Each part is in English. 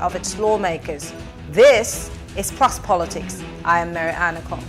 of its lawmakers. This is Plus Politics. I am Mary Anacom.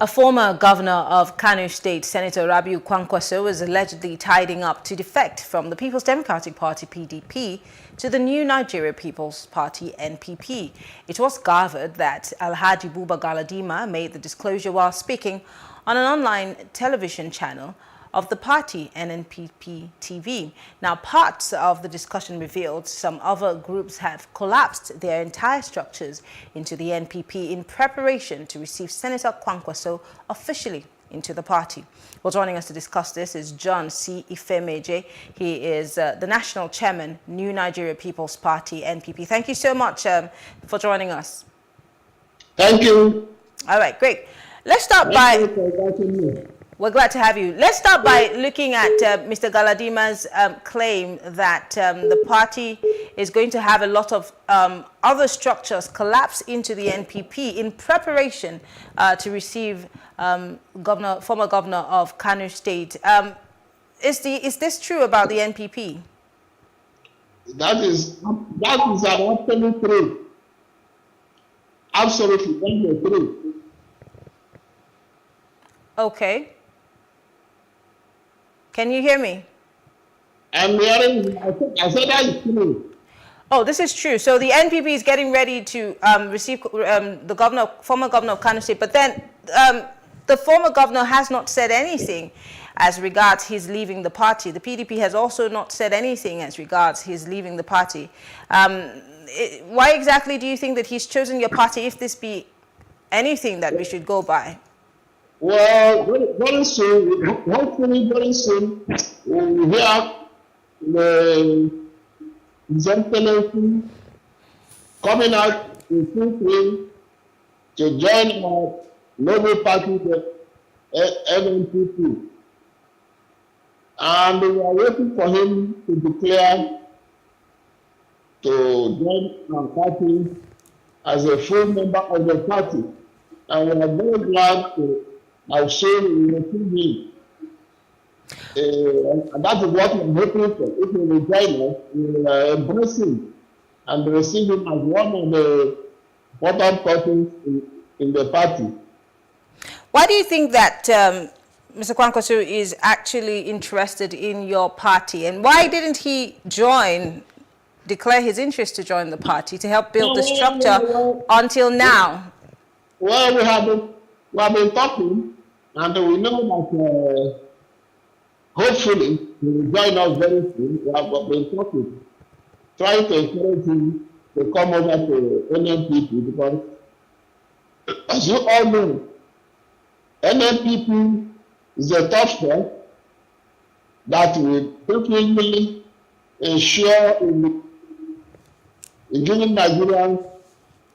A former governor of Kano State, Senator Rabiu Kwankwaso, was allegedly tidying up to defect from the People's Democratic Party, PDP, to the New Nigeria People's Party, NPP. It was gathered that Alhaji Buba Galadima made the disclosure while speaking on an online television channel of the party, NNPP TV. Now, parts of the discussion revealed some other groups have collapsed their entire structures into the NPP in preparation to receive Senator Kwankwaso officially into the party. Well, joining us to discuss this is John C. Ifemeje. He is the National Chairman, New Nigeria People's Party, NPP. Thank you so much for joining us. Thank you. All right, great. Let's start by... We're glad to have you. Let's start by looking at Mr. Galadima's claim that the party is going to have a lot of other structures collapse into the NPP in preparation to receive former governor of Kano State. Is this true about the NPP? That is an absolute truth. Absolutely, true. Okay. Can you hear me? I'm hearing. I said that is true. Oh, this is true. So the NPP is getting ready to receive the former governor of Kano State, but then the former governor has not said anything as regards his leaving the party. The PDP has also not said anything as regards his leaving the party. Why exactly do you think that he's chosen your party, if this be anything that we should go by? Well, very soon, hopefully very soon, we hear the Excellency coming out in full swing to join our noble party, the NNPP. And we are waiting for him to declare to join our party as a full member of the party. And we are very glad to have seen him. And that is what we're hoping for. If he will join us, we will embrace him and receive him as one of the important persons in the party. Why do you think that Mr. Kwankwaso is actually interested in your party? And why didn't he declare his interest to join the party to help build the structure until now? Well, we have been talking, and we know that hopefully he will join us very soon. We have been talking, trying to encourage him to come over to NNPP because, as you all know, NNPP is a tough step that will definitely ensure in giving Nigerians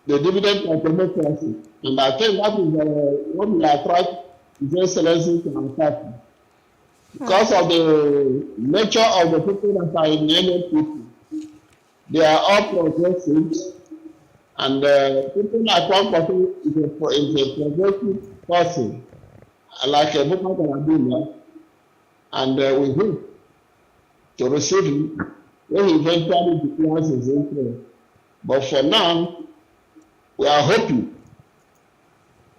the dividend of democracy. And I think that is what will attract His Excellency to our party. Because of the nature of the people that are in the NNPP, they are all progressives, and people like Kwankwaso is a progressive person, like a Buba Galadima, and we hope to receive him when he eventually declares his interest. But for now, we are hoping,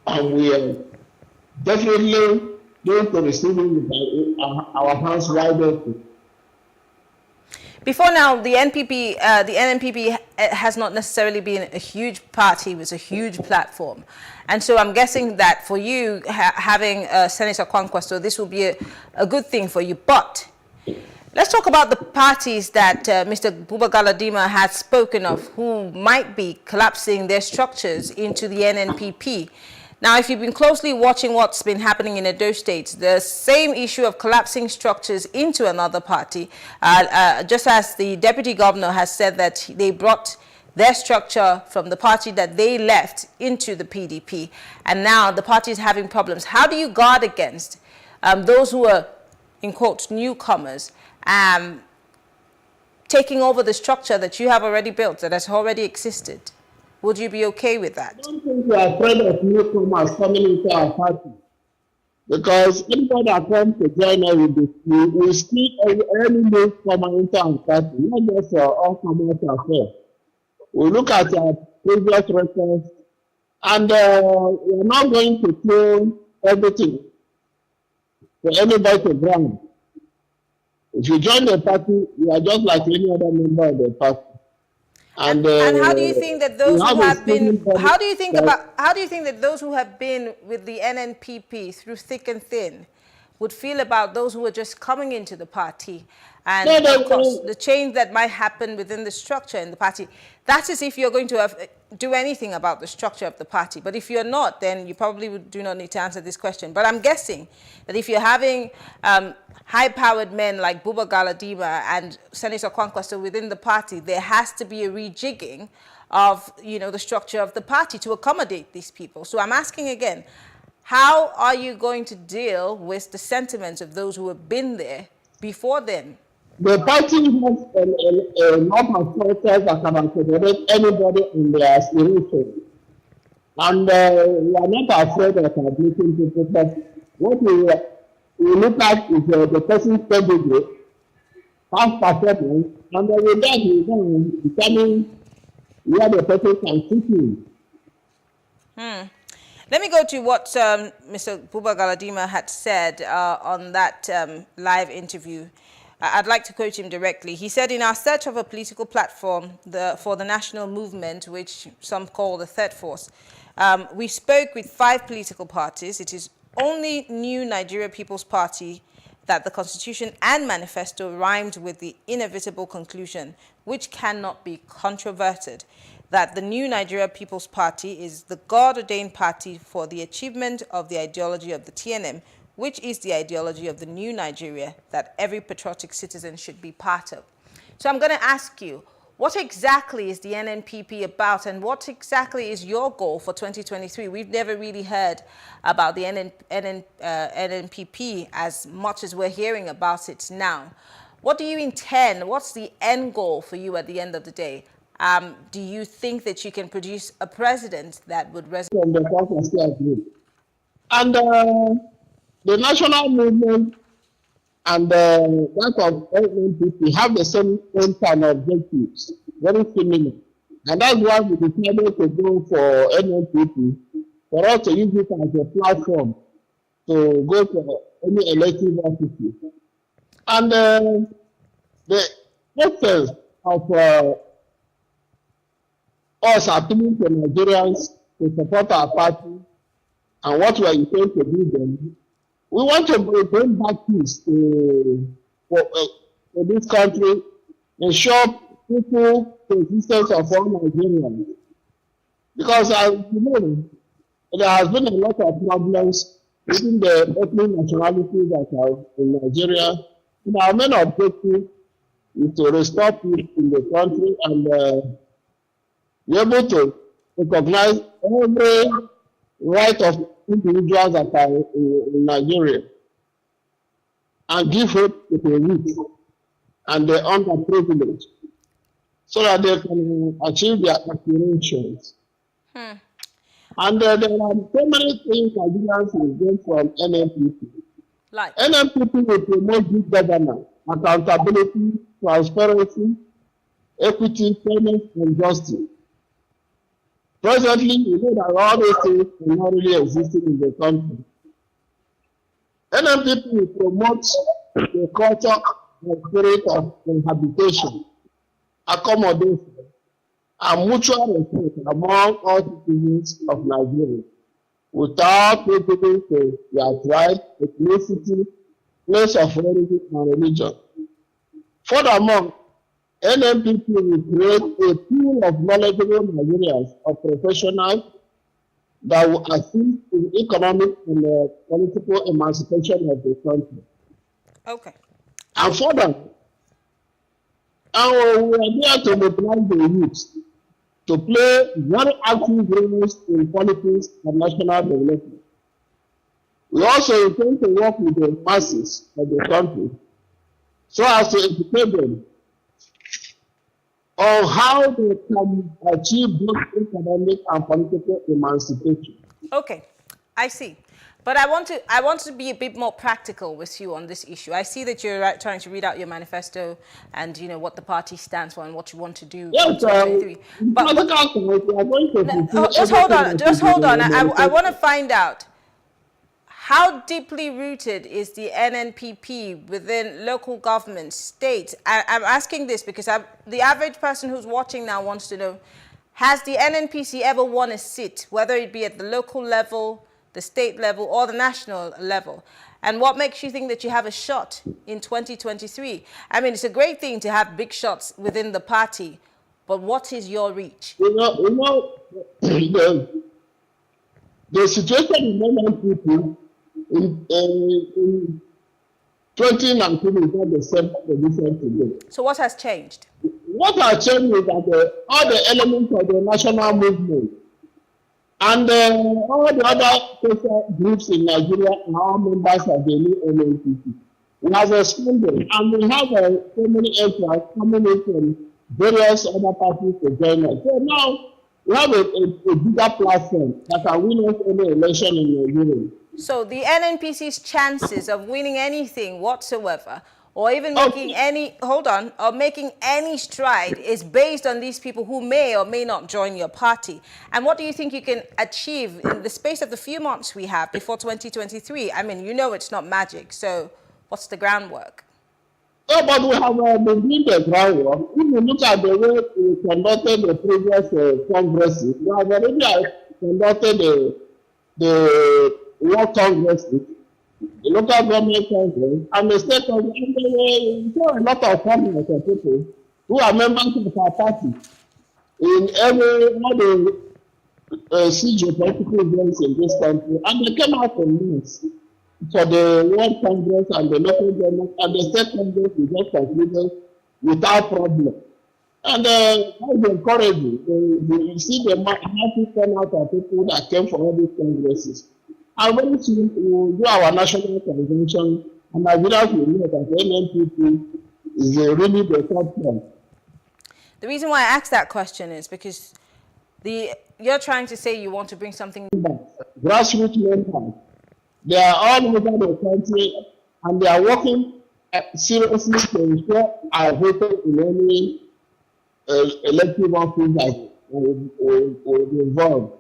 and we are definitely going to receive him with our hands wide open. Before now, the NNPP has not necessarily been a huge party. It was a huge platform. And so I'm guessing that for you, having Senator Kwankwaso, this will be a good thing for you. But let's talk about the parties that Mr. Buba Galadima has spoken of, who might be collapsing their structures into the NNPP. Now, if you've been closely watching what's been happening in Edo State, the same issue of collapsing structures into another party, just as the deputy governor has said that they brought their structure from the party that they left into the PDP, and now the party is having problems. How do you guard against those who are, in quotes, newcomers, taking over the structure that you have already built, that has already existed? Would you be okay with that? I don't think we are afraid of newcomers coming into our party, because anybody that comes to join us will see any newcomer into our party, not just all comers affair. We look at our previous records, and we are not going to throw everything for anybody to grant. If you join the party, you are just like any other member of the party. And how do you think that those who have been? How do you think that those who have been with the NNPP through thick and thin would feel about those who are just coming into the party, and of course the change that might happen within the structure in the party? That is if you're going to do anything about the structure of the party. But if you're not, then you probably do not need to answer this question. But I'm guessing that if you're having high-powered men like Buba Galadima and Senator Kwankwaso within the party, there has to be a rejigging of, the structure of the party to accommodate these people. So I'm asking again, how are you going to deal with the sentiments of those who have been there before them? The party has a lot of factors that can accommodate anybody in their aspiration. And we are not afraid of admitting people, but what we look at is the person's pedigree, past performance, and with that we can determine where the person can fit in. Let me go to what Mr. Buba Galadima had said on that live interview. I'd like to quote him directly. He said, "In our search of a political platform for the national movement, which some call the third force, we spoke with 5 political parties. It is only New Nigeria People's Party that the Constitution and Manifesto rhymed with the inevitable conclusion, which cannot be controverted, that the New Nigeria People's Party is the God-ordained party for the achievement of the ideology of the TNM, which is the ideology of the new Nigeria that every patriotic citizen should be part of." So I'm going to ask you, what exactly is the NNPP about, and what exactly is your goal for 2023? We've never really heard about the NNPP as much as we're hearing about it now. What do you intend? What's the end goal for you at the end of the day? Do you think that you can produce a president that would resonate? And the national movement and that of NNPP have the same kind of objectives, very similar. And that's why we decided to go for NNPP, for us to use it as a platform to go for any elective offices. And the essence of us appealing to Nigerians to support our party and what we are intending to do then, we want to bring back peace to this country, ensure peaceful coexistence of all Nigerians. Because as you know, there has been a lot of problems within the ethnic nationalities that are in Nigeria. And our main objective is to restore peace in the country and be able to recognize every right of individuals that are in Nigeria and give hope to the weak and the underprivileged so that they can achieve their aspirations. And there are so many things Nigerians will get from NNPP. Like? NNPP will promote good governance, accountability, transparency, equity, fairness, and justice. Presently, you know that all those things are not really existing in the country. NNPP will promote the culture and spirit of cohabitation, accommodation, and mutual respect among all citizens of Nigeria, without prejudice to their tribe, ethnicity, place of origin, and religion. Furthermore, NNPP will create a pool of knowledgeable Nigerians or professionals that will assist in economic and political emancipation of the country. Okay. And further, we are there to mobilize the youth to play very active roles in politics and national development. We also intend to work with the masses of the country so as to educate them on how they can achieve both economic and political emancipation. Okay, I see. But I want to be a bit more practical with you on this issue. I see that you're trying to read out your manifesto and what the party stands for and what you want to do. Yes, but just hold on. I want to find out how deeply rooted is the NNPP within local government, states. I'm asking this because the average person who's watching now wants to know: has the NNPC ever won a seat, whether it be at the local level, the state level, or the national level? And what makes you think that you have a shot in 2023? I mean, it's a great thing to have big shots within the party, but what is your reach? The situation in NNPP in 2019 is not the same position today. So what has changed? What has changed is that all the elements of the national movement and all the other social groups in Nigeria are all members of the new NNPP. We have expanded, and we have so many extras coming in from various other parties to join us. So now we have a bigger platform that can win us any election in Nigeria. So the NNPC's chances of winning anything whatsoever, or even making making any stride, is based on these people who may or may not join your party. And what do you think you can achieve in the space of the few months we have before 2023? I mean, it's not magic. So what's the groundwork? No, but we have been doing the groundwork. If you look at the way we conducted the previous congresses, we have already conducted the World Congress, the local government congress, and the state congress. And there are a lot of families of people who are members of our party in all the geopolitical events in this country, and they came out from this for the World Congress and the local government, and the state congress is just concluded without problem. And that's encouraging. You see the massive turnout of people that came for all these congresses. And very soon we will do our national convention, and Nigerians will know that the NNPP is really the top one. The reason why I asked that question is because you're trying to say you want to bring something. Grassroots members, they are all over the country, and they are working seriously to ensure our voters in any elective office that will be involved.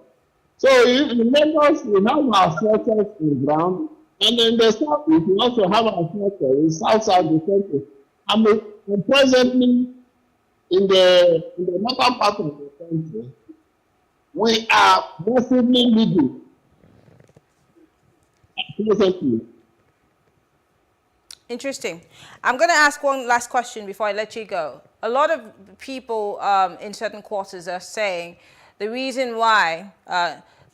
So in Lagos, we have our structures in ground, and in the south, we also have our structures in south the country. And presently, in the northern part of the country, we are massively leading. Presently. Interesting. I'm going to ask one last question before I let you go. A lot of people in certain quarters are saying the reason why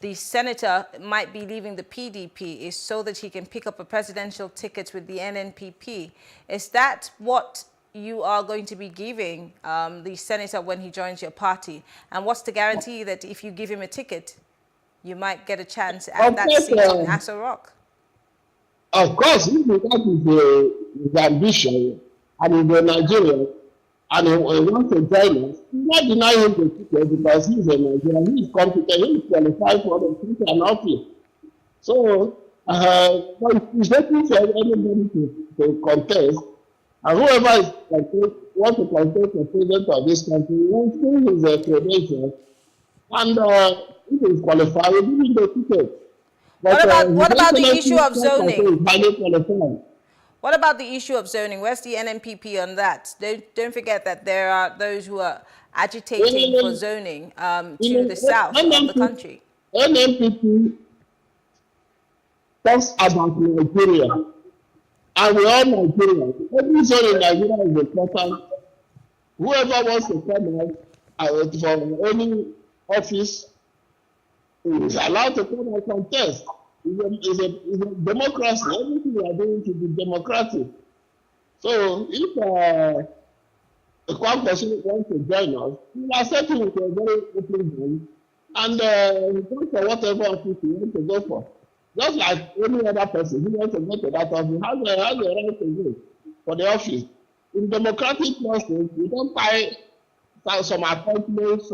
the senator might be leaving the PDP is so that he can pick up a presidential ticket with the NNPP. Is that what you are going to be giving the senator when he joins your party? And what's the guarantee that if you give him a ticket, you might get a chance at that seat in Aso Rock? Of course, if that is his ambition, and he's a Nigerian, and he wants to join us, we not deny him the ticket because he's a Nigerian, he's competent, he's qualified for the ticket and office. So, but he's looking for anybody to contest, and whoever is wants to contest the president of this country, wants to his credentials, and if he's qualified, we give him the ticket. But, what about the issue of zoning? What about the issue of zoning? Where's the NNPP on that? Don't forget that there are those who are agitating for zoning to the south of the country. NNPP talks about Nigeria, and we are Nigerians. Every zone in Nigeria is important. Whoever wants to come out from any office is allowed to come and contest. It's a democracy. Everything we are doing should be democratic. So if Kwankwaso wants to join us, we will accept him with a very open hand and go for whatever office he wants to go for. Just like any other person who wants to go to that office has a right to go for the office. In democratic process, we don't buy some appointments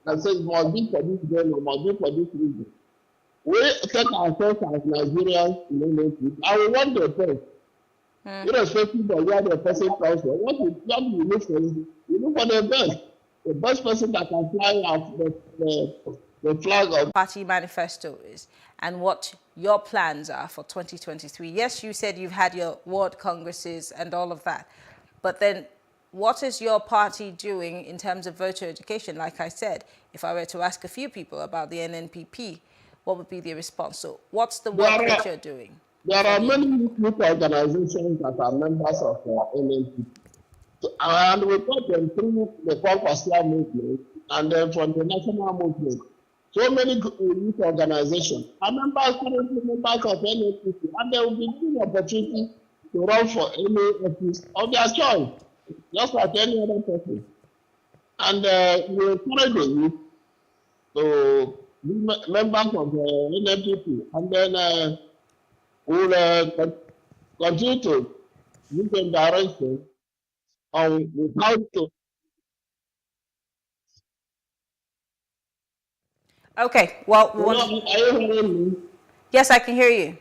and say it must be for this reason or must be for this reason. We take ourselves as Nigerians in NNPP and we want the best. Irrespective of where the person comes from, what we look for is we look for the best person that can fly out the flag of party manifesto is and what your plans are for 2023. Yes, you said you've had your ward congresses and all of that, but then what is your party doing in terms of voter education? Like I said, if I were to ask a few people about the NNPP, what would be the response? So what's the work that you're doing? There are many youth organizations that are members of NNPP. And we got them through the Kwankwaso movement and then from the national movement. So many youth organizations are currently members of NNPP, and they will be given opportunity to run for any office of their choice, just like any other person. And we encourage the youth to be members of the NNPP, and then we will continue to give them direction on how to. Okay, well, Are you hearing me? Yes, I can hear you.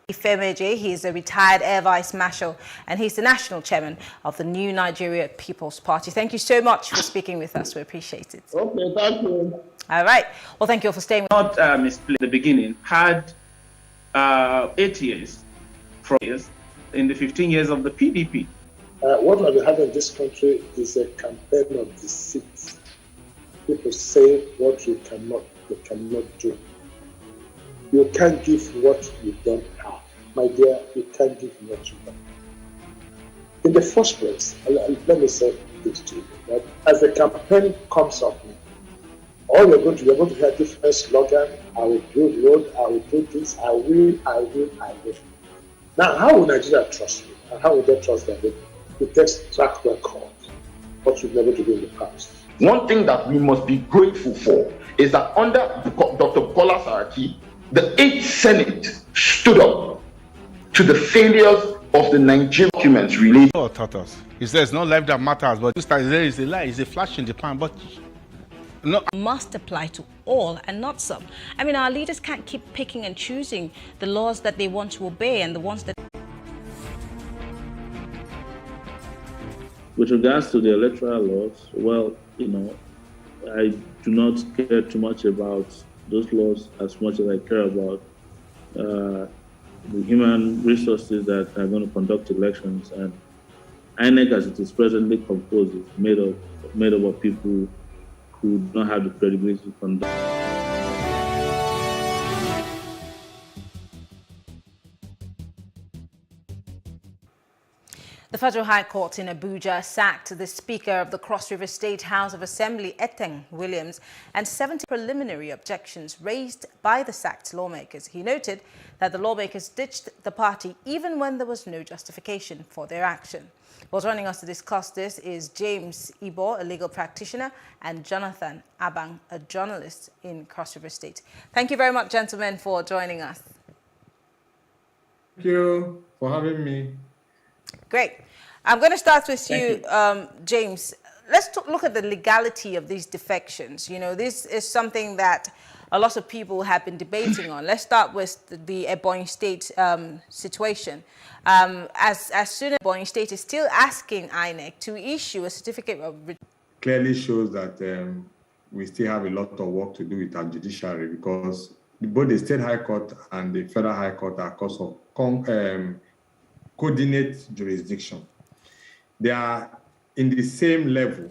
Ifemeje, he is a retired Air Vice Marshal and he's the national chairman of the New Nigeria People's Party. Thank you so much for speaking with us. We appreciate it. Okay, thank you. All right. Well, thank you all for staying with us. Not misplaced at the beginning, had 8 years from years in the 15 years of the PDP. What we have in this country is a campaign of deceit. People say what you cannot do. You can't give what you don't have. My dear, you can't give what you don't have. In the first place, let me say this to you, that as the campaign comes up, all you're going to hear different slogan. I will build road, I will do this, I will. Now, how will Nigeria trust you? And how will they trust them? It takes track record, what you've never done in the past. One thing that we must be grateful for is that under Dr. Bukola Saraki, the 8th Senate stood up to the failures of the Nigerian documents related. Taught us. He says it's not life that matters, but there is a lie, it's a flash in the pan, but no. Must apply to all and not some. I mean, our leaders can't keep picking and choosing the laws that they want to obey and the ones that. With regards to the electoral laws, well, I do not care too much about those laws as much as I care about the human resources that are going to conduct elections. And INEC, as it is presently composed, is made up of people who do not have the credibility to conduct. The Federal High Court in Abuja sacked the Speaker of the Cross River State House of Assembly, Eteng Williams, and 70 preliminary objections raised by the sacked lawmakers. He noted that the lawmakers ditched the party even when there was no justification for their action. Well, joining us to discuss this is James Ibo, a legal practitioner, and Jonathan Abang, a journalist in Cross River State. Thank you very much, gentlemen, for joining us. Thank you for having me. Great. I'm going to start with you, James. Let's look at the legality of these defections. This is something that a lot of people have been debating on. Let's start with the Ebonyi State situation. As soon as Ebonyi State is still asking INEC to issue a certificate of... Clearly shows that we still have a lot of work to do with our judiciary, because both the State High Court and the Federal High Court are cause of coordinate jurisdiction. They are in the same level.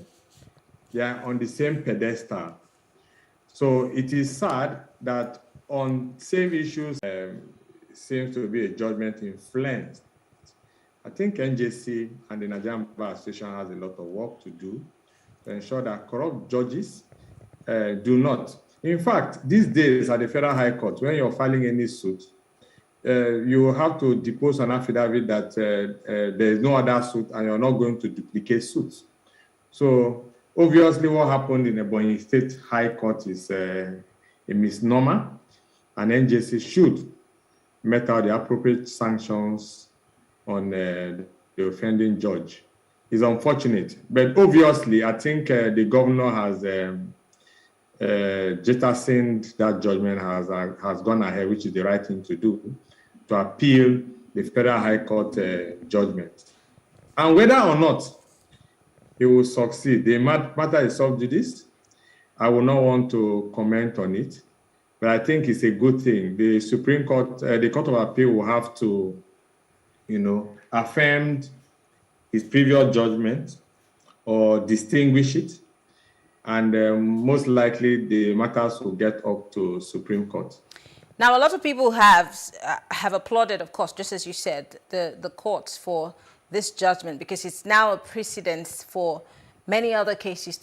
They are on the same pedestal. So it is sad that on same issues seems to be a judgment influenced. I think NJC and the Nigerian Bar Association has a lot of work to do to ensure that corrupt judges do not. In fact, these days at the Federal High Court, when you're filing any suit, you have to depose an affidavit that there is no other suit and you're not going to duplicate suits. So obviously what happened in the Ebonyi State High Court is a misnomer, and NJC should met out the appropriate sanctions on the offending judge. It's unfortunate, but obviously I think the governor has jettisoned that judgment, has gone ahead, which is the right thing to do, to appeal the Federal High Court judgment. And whether or not he will succeed, the matter is sub judice. I will not want to comment on it, but I think it's a good thing. The Supreme Court, the Court of Appeal will have to, affirm his previous judgment or distinguish it, and most likely the matters will get up to Supreme Court. Now, a lot of people have applauded, of course, just as you said, the courts for this judgment, because it's now a precedent for many other cases to